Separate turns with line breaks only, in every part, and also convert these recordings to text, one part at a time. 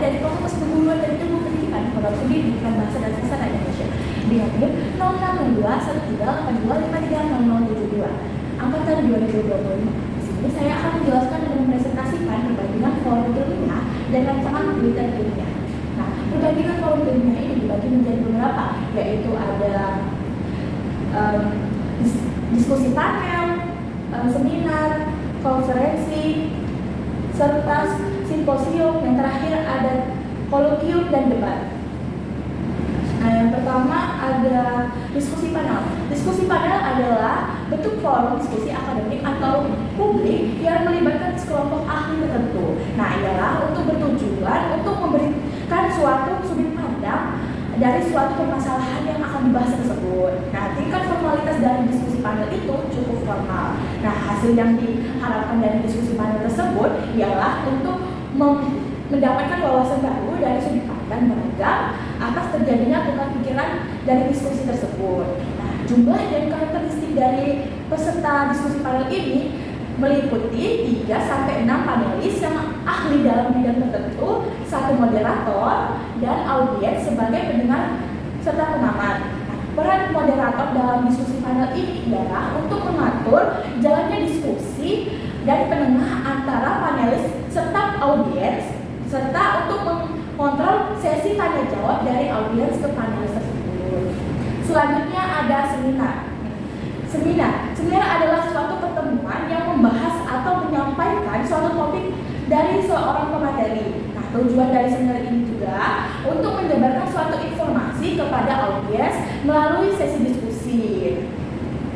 dari Fakultas Keguruan dan Ilmu Pendidikan Fakultas Pendidikan Bahasa dan Sastra Indonesia dengan NIM 066213530072 angkatan 2020. Di sini saya akan menjelaskan dan mempresentasikan perbandingan forum ilmiah dan rancangan penelitian ilmiah. Nah, perbandingan forum ilmiah ini dibagi menjadi beberapa, yaitu ada diskusi panel, seminar, konferensi, serta simposium. Yang terakhir ada kolokium dan debat. Nah, yang pertama ada diskusi panel. Diskusi panel adalah bentuk forum diskusi akademik atau publik yang melibatkan sekelompok ahli tertentu. Nah, ialah untuk bertujuan untuk memberikan suatu sudut pandang dari suatu permasalahan yang akan dibahas tersebut. Nah, tingkat formalitas dari diskusi panel itu cukup formal. Nah, hasil yang diharapkan dari diskusi panel tersebut ialah untuk mendapatkan wawasan baru dari sudut pandang beragam atas terjadinya tukar pikiran dari diskusi tersebut. Nah, jumlah dan karakteristik dari peserta diskusi panel ini meliputi 3-6 panelis yang ahli dalam bidang tertentu, 1 moderator, dan audiens sebagai pendengar serta pengamat. Nah, peran moderator dalam diskusi panel ini ialah untuk mengatur jalannya diskusi dan penengah antara panelis serta audiens, serta untuk mengontrol sesi tanya jawab dari audiens ke panelis tersebut. Selanjutnya ada seminar. Seminar adalah suatu pertemuan yang membahas atau menyampaikan suatu topik dari seorang pemateri. Nah, tujuan dari seminar ini juga untuk menyebarkan suatu informasi kepada audiens melalui sesi diskusi.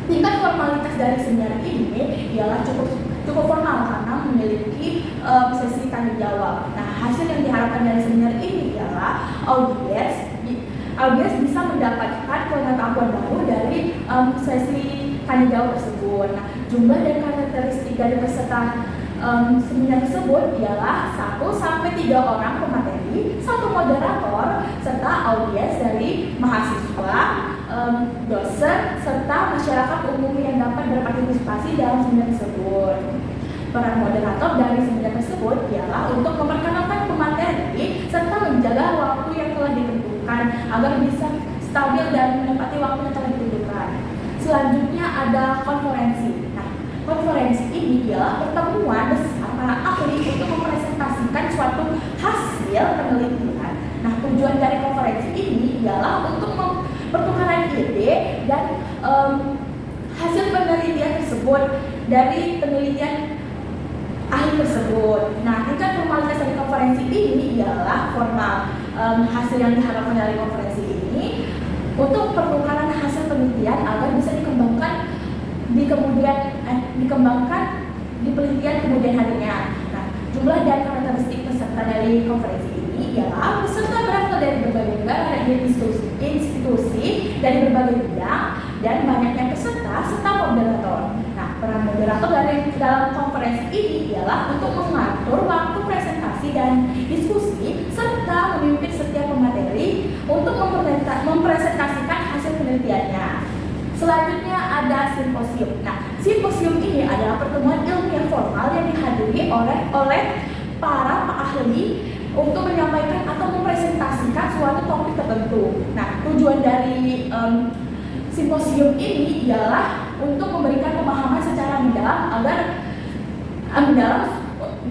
Tingkat formalitas dari seminar ini ialah cukup formal karena memiliki sesi tanya jawab. Nah, hasil yang diharapkan dari seminar ini ialah audiens bisa mendapatkan pengetahuan baru dari sesi tanya jawab tersebut. Nah, jumlah dan karakteristik dari peserta seminar tersebut ialah 1-3 orang pemateri, 1 moderator, serta audiens dari mahasiswa, dosen, serta masyarakat umum yang dapat berpartisipasi dalam seminar tersebut. Peran moderator dari seminar tersebut ialah untuk memperkenalkan pemateri serta menjaga waktu yang telah ditentukan agar bisa stabil dan menepati waktu yang telah ditentukan. Selanjutnya ada konferensi. Nah, konferensi ini ialah pertemuan besar para ahli untuk mempresentasikan suatu hasil penelitian. Nah, tujuan dari konferensi ini ialah untuk pertukaran ide dan hasil penelitian tersebut dari penelitian ahli tersebut. Nah, tingkat formalitas dari konferensi ini ialah formal. Hasil yang diharapkan dari konferensi ini untuk pertukaran hasil penelitian agar bisa dikembangkan di penelitian kemudian harinya. Nah, jumlah dan karakteristik peserta dari konferensi ini ialah peserta berasal dari berbagai negara dan institusi dari berbagai bidang dan banyaknya peserta serta moderator. Nah, peran moderator dalam konferensi ini ialah untuk mengatur waktu presentasi dan diskusi serta memimpin setiap pemateri untuk mempresentasikan hasil penelitiannya. Selanjutnya ada simposium. Nah, simposium ini adalah pertemuan ilmiah formal yang dihadiri oleh para ahli untuk menyampaikan atau mempresentasikan suatu topik tertentu. Nah, tujuan dari simposium ini ialah untuk memberikan pemahaman secara mendalam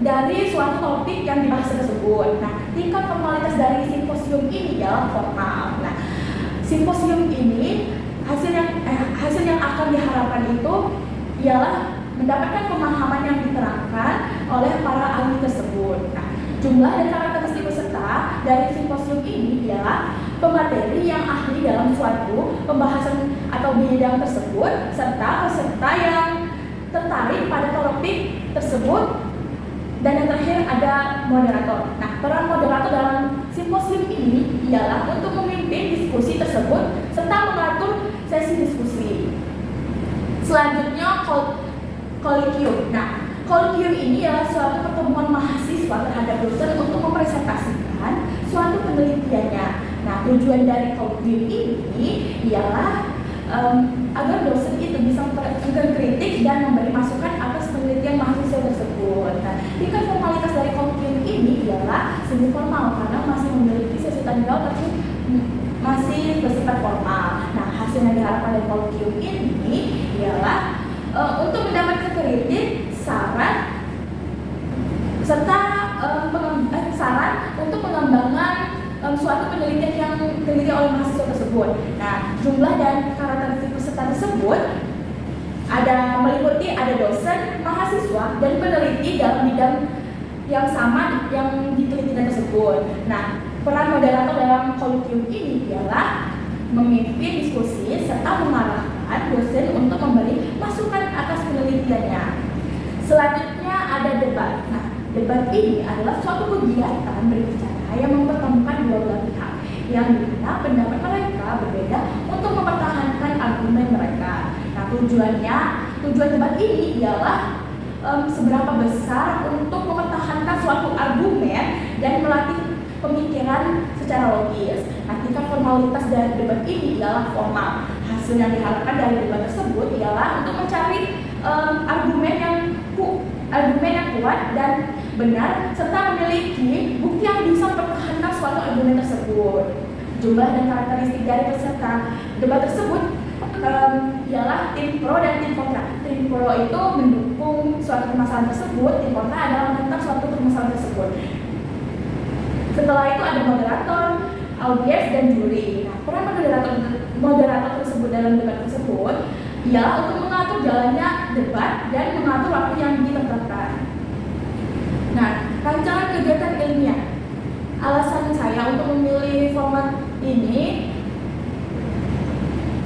dari suatu topik yang dibahas tersebut. Nah, tingkat formalitas dari simposium ini ialah formal. Nah, simposium ini hasil yang akan diharapkan itu ialah mendapatkan pemahaman yang diterangkan oleh para ahli tersebut. Nah, jumlah dan karakteristik peserta dari simposium ini ialah pemateri yang ahli dalam suatu pembahasan atau bidang tersebut, serta peserta yang tertarik pada topik tersebut, dan yang terakhir ada moderator. Nah, peran moderator dalam simposium ini ialah untuk memimpin diskusi tersebut serta mengatur sesi diskusi. Selanjutnya kolokium. Nah, kolokium ini adalah suatu pertemuan mahasiswa terhadap dosen untuk mempresentasikan suatu penelitiannya. Nah, tujuan dari kolokium ini ialah agar dosen itu bisa mengkritik dan memberi masukan atas penelitian mahasiswa tersebut. Nah, tingkat formalitas dari kolokium ini ialah semi formal karena masih memiliki sesi tanya jawab tapi masih bersifat formal. Nah, hasil yang diharapkan dari kolokium ini ialah untuk mendapatkan kritik, saran, serta saran untuk pengembangan suatu penelitian yang diteliti oleh mahasiswa tersebut. Nah, jumlah dan karakteristik peserta tersebut meliputi ada dosen, mahasiswa, dan peneliti dalam bidang yang sama yang ditelitinya tersebut. Nah, peran moderator dalam kolokium ini ialah memimpin diskusi serta mengarahkan dosen untuk memberi masukan atas penelitiannya. Selanjutnya ada debat. Nah, debat ini adalah suatu kegiatan berbicara yang mempertemukan dua belah pihak yang dimana pendapat mereka berbeda untuk mempertahankan argumen mereka. Nah, tujuan debat ini ialah seberapa besar untuk mempertahankan suatu argumen dan melatih pemikiran secara logis. Nah, tingkat formalitas dari debat ini ialah formal. Hasil yang diharapkan dari debat tersebut ialah untuk mencari argumen yang kuat dan benar serta memiliki bukti yang bisa mempertahankan suatu argumen tersebut. Jumlah dan karakteristik dari peserta debat tersebut ialah tim pro dan tim kontra. Tim pro itu mendukung suatu permasalahan tersebut, tim kontra adalah menentang suatu permasalahan tersebut. Setelah itu ada moderator, audiens, dan juri. Nah, peran moderator tersebut dalam debat tersebut ialah untuk mengatur jalannya debat dan mengatur waktu yang ditetapkan. Nah, rancangan kegiatan ilmiah. Alasan saya untuk memilih format ini,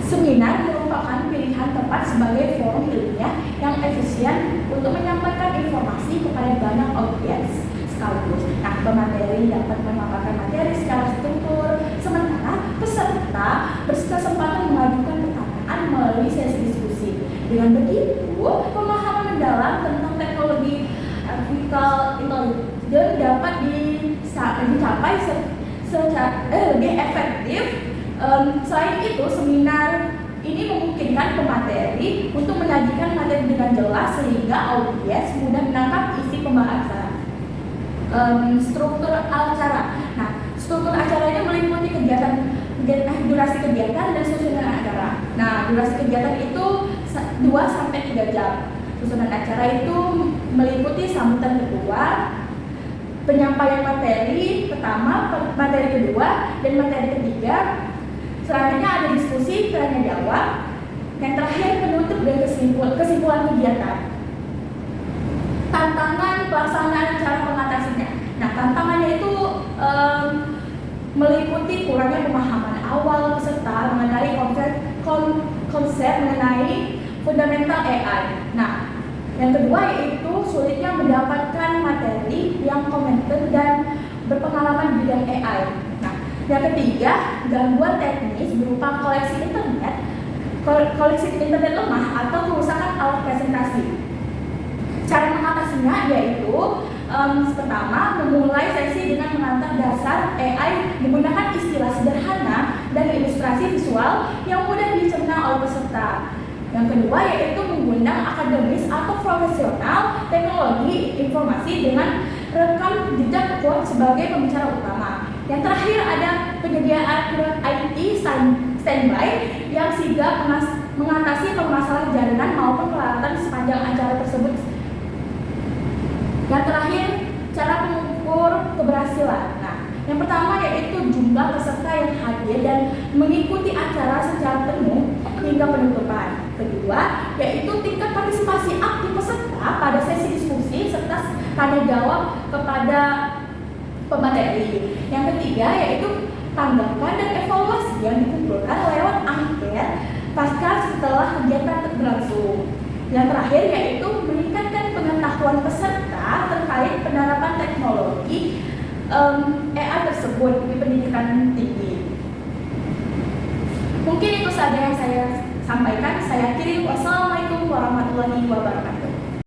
seminar merupakan pilihan tepat sebagai forum ilmiah yang efisien untuk menyampaikan informasi kepada banyak audiens sekaligus. Nah, pemateri dapat memaparkan materi secara struktur, sementara peserta berkesempatan mengajukan pertanyaan melalui sesi diskusi. Dengan begitu, pemahaman mendalam tentang teknologi artificial intelligence dapat dicapai lebih efektif. Selain itu, seminar ini memungkinkan pemateri untuk menyajikan materi dengan jelas sehingga audiens mudah menangkap isi pembahasan. Struktur acara. Nah, struktur acara ini meliputi durasi kegiatan dan susunan acara. Nah, durasi kegiatan itu 2-3 jam. Susunan acara itu meliputi sambutan kedua, penyampaian materi pertama, materi kedua, dan materi ketiga. Selanjutnya ada diskusi, tanya jawab. Yang terakhir penutup dan kesimpulan kegiatan. Tantangan pelaksanaan cara mengatasinya. Nah, tantangannya itu meliputi kurangnya pemahaman awal peserta mengenai konsep mengenai fundamental AI. Nah, yang kedua yaitu sulitnya mendapatkan materi yang kompeten dan berpengalaman di bidang AI. Nah, yang ketiga, gangguan teknis berupa koneksi internet lemah atau kerusakan alat presentasi. Cara mengatasinya yaitu pertama, memulai sesi dengan mengantar dasar AI menggunakan istilah sederhana dan ilustrasi visual yang mudah dicerna oleh peserta. Yang kedua yaitu mengundang akademis atau profesional teknologi informasi dengan rekam jejak kuat sebagai pembicara utama. Yang terakhir ada penyediaan IT standby yang sigap mengatasi permasalahan jaringan maupun peralatan sepanjang acara tersebut. Yang terakhir, cara mengukur keberhasilan. Nah, yang pertama yaitu jumlah peserta yang hadir dan mengikuti acara secara penuh hingga penutupan. Kedua, yaitu tingkat partisipasi aktif peserta pada sesi diskusi serta tanya jawab kepada pemateri. Yang ketiga, yaitu tanggapan dan evaluasi yang dikumpulkan lewat angket pasca setelah kegiatan berlangsung. Yang terakhir yaitu meningkatkan pengetahuan peserta terkait penerapan teknologi AI tersebut di pendidikan tinggi. Mungkin itu saja yang saya sampaikan. Saya akhiri. Wassalamualaikum warahmatullahi wabarakatuh.